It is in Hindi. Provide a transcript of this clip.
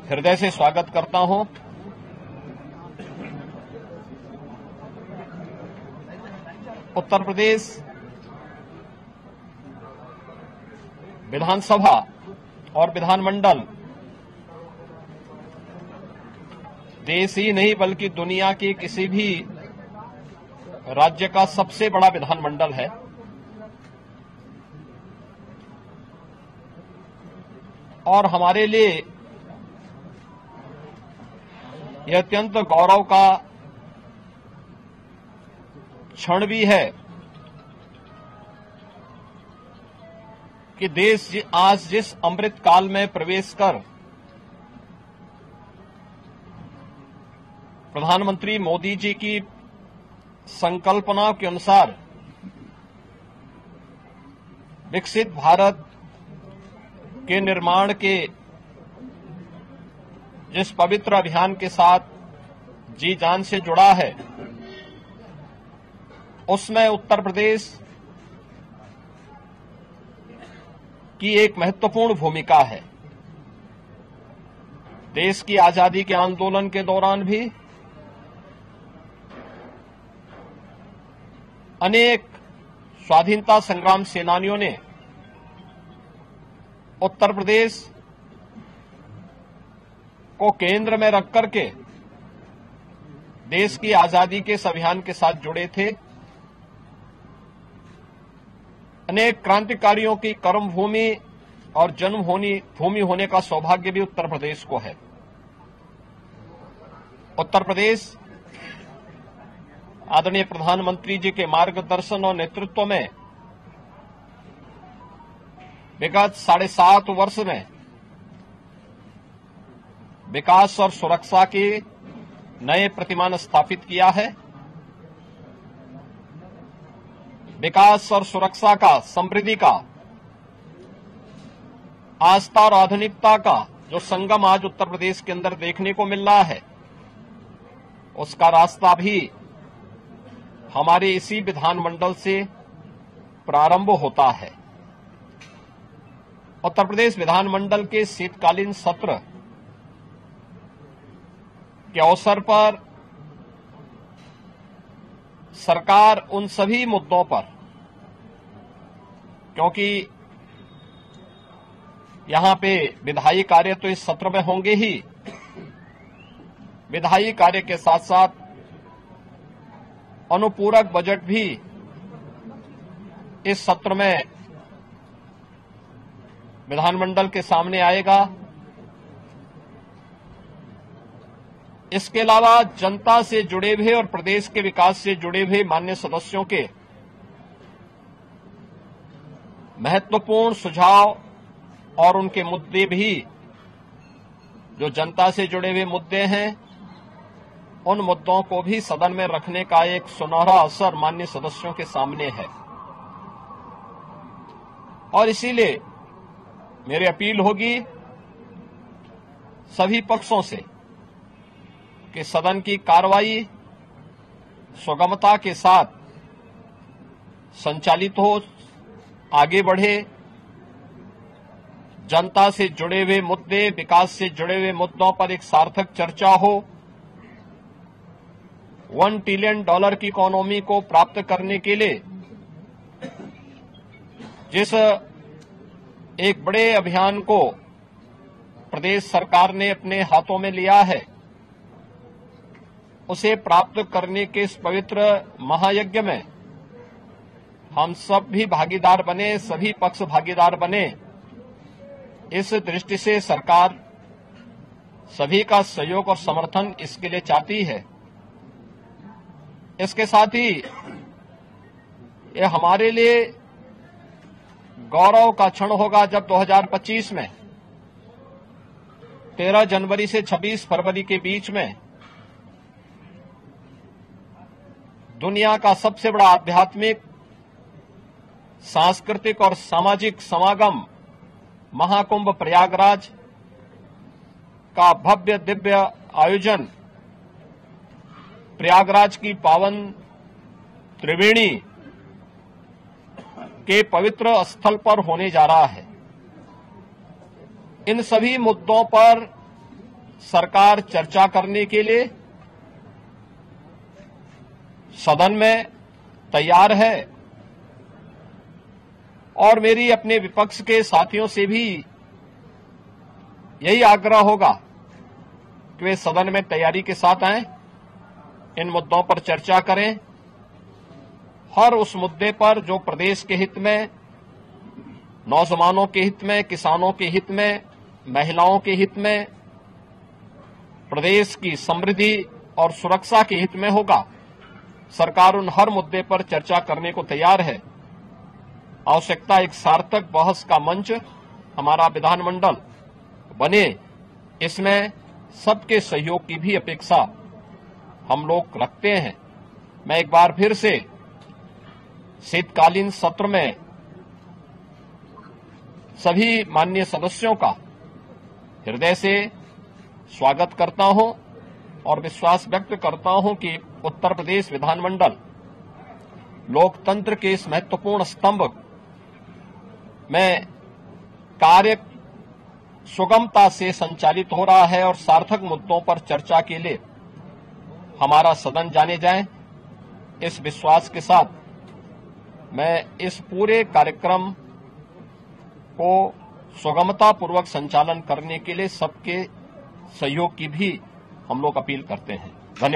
हृदय से स्वागत करता हूं। उत्तर प्रदेश विधानसभा और विधानमंडल देश ही नहीं बल्कि दुनिया के किसी भी राज्य का सबसे बड़ा विधानमंडल है। और हमारे लिए यह अत्यंत गौरव का क्षण भी है कि देश आज जिस अमृत काल में प्रवेश कर प्रधानमंत्री मोदी जी की संकल्पना के अनुसार विकसित भारत के निर्माण के जिस पवित्र अभियान के साथ जी जान से जुड़ा है, उसमें उत्तर प्रदेश की एक महत्वपूर्ण भूमिका है। देश की आजादी के आंदोलन के दौरान भी अनेक स्वाधीनता संग्राम सेनानियों ने उत्तर प्रदेश को केंद्र में रख करके देश की आजादी के इस अभियान के साथ जुड़े थे। अनेक क्रांतिकारियों की कर्मभूमि और जन्मभूमि होने का सौभाग्य भी उत्तर प्रदेश को है। उत्तर प्रदेश आदरणीय प्रधानमंत्री जी के मार्गदर्शन और नेतृत्व में विगत 7.5 वर्ष में विकास और सुरक्षा के नए प्रतिमान स्थापित किया है। विकास और सुरक्षा का, समृद्धि का, आस्था और आधुनिकता का जो संगम आज उत्तर प्रदेश के अंदर देखने को मिल रहा है, उसका रास्ता भी हमारे इसी विधानमंडल से प्रारंभ होता है। उत्तर प्रदेश विधानमंडल के शीतकालीन सत्र के अवसर पर सरकार उन सभी मुद्दों पर, क्योंकि यहां पे विधायी कार्य तो इस सत्र में होंगे ही, विधायी कार्य के साथ साथ अनुपूरक बजट भी इस सत्र में विधानमंडल के सामने आएगा। इसके अलावा जनता से जुड़े हुए और प्रदेश के विकास से जुड़े हुए माननीय सदस्यों के महत्वपूर्ण सुझाव और उनके मुद्दे भी, जो जनता से जुड़े हुए मुद्दे हैं, उन मुद्दों को भी सदन में रखने का एक सुनहरा अवसर माननीय सदस्यों के सामने है। और इसीलिए मेरी अपील होगी सभी पक्षों से कि सदन की कार्रवाई सुगमता के साथ संचालित हो, आगे बढ़े, जनता से जुड़े हुए मुद्दे, विकास से जुड़े हुए मुद्दों पर एक सार्थक चर्चा हो। $1 ट्रिलियन की इकोनॉमी को प्राप्त करने के लिए जिस एक बड़े अभियान को प्रदेश सरकार ने अपने हाथों में लिया है, उसे प्राप्त करने के इस पवित्र महायज्ञ में हम सब भी भागीदार बने, सभी पक्ष भागीदार बने। इस दृष्टि से सरकार सभी का सहयोग और समर्थन इसके लिए चाहती है। इसके साथ ही ये हमारे लिए गौरव का क्षण होगा जब 2025 में 13 जनवरी से 26 फरवरी के बीच में दुनिया का सबसे बड़ा आध्यात्मिक, सांस्कृतिक और सामाजिक समागम महाकुंभ प्रयागराज का भव्य दिव्य आयोजन प्रयागराज की पावन त्रिवेणी के पवित्र स्थल पर होने जा रहा है। इन सभी मुद्दों पर सरकार चर्चा करने के लिए सदन में तैयार है और मेरी अपने विपक्ष के साथियों से भी यही आग्रह होगा कि वे सदन में तैयारी के साथ आएं, इन मुद्दों पर चर्चा करें। हर उस मुद्दे पर जो प्रदेश के हित में, नौजवानों के हित में, किसानों के हित में, महिलाओं के हित में, प्रदेश की समृद्धि और सुरक्षा के हित में होगा, सरकार उन हर मुद्दे पर चर्चा करने को तैयार है। आवश्यकता एक सार्थक बहस का मंच हमारा विधानमंडल बने, इसमें सबके सहयोग की भी अपेक्षा हम लोग रखते हैं। मैं एक बार फिर से शीतकालीन सत्र में सभी माननीय सदस्यों का हृदय से स्वागत करता हूं और विश्वास व्यक्त करता हूं कि उत्तर प्रदेश विधानमंडल लोकतंत्र के इस महत्वपूर्ण स्तंभ में कार्य सुगमता से संचालित हो रहा है और सार्थक मुद्दों पर चर्चा के लिए हमारा सदन जाने जाए। इस विश्वास के साथ मैं इस पूरे कार्यक्रम को सुगमतापूर्वक संचालन करने के लिए सबके सहयोग की भी हम लोग अपील करते हैं। धन्यवाद।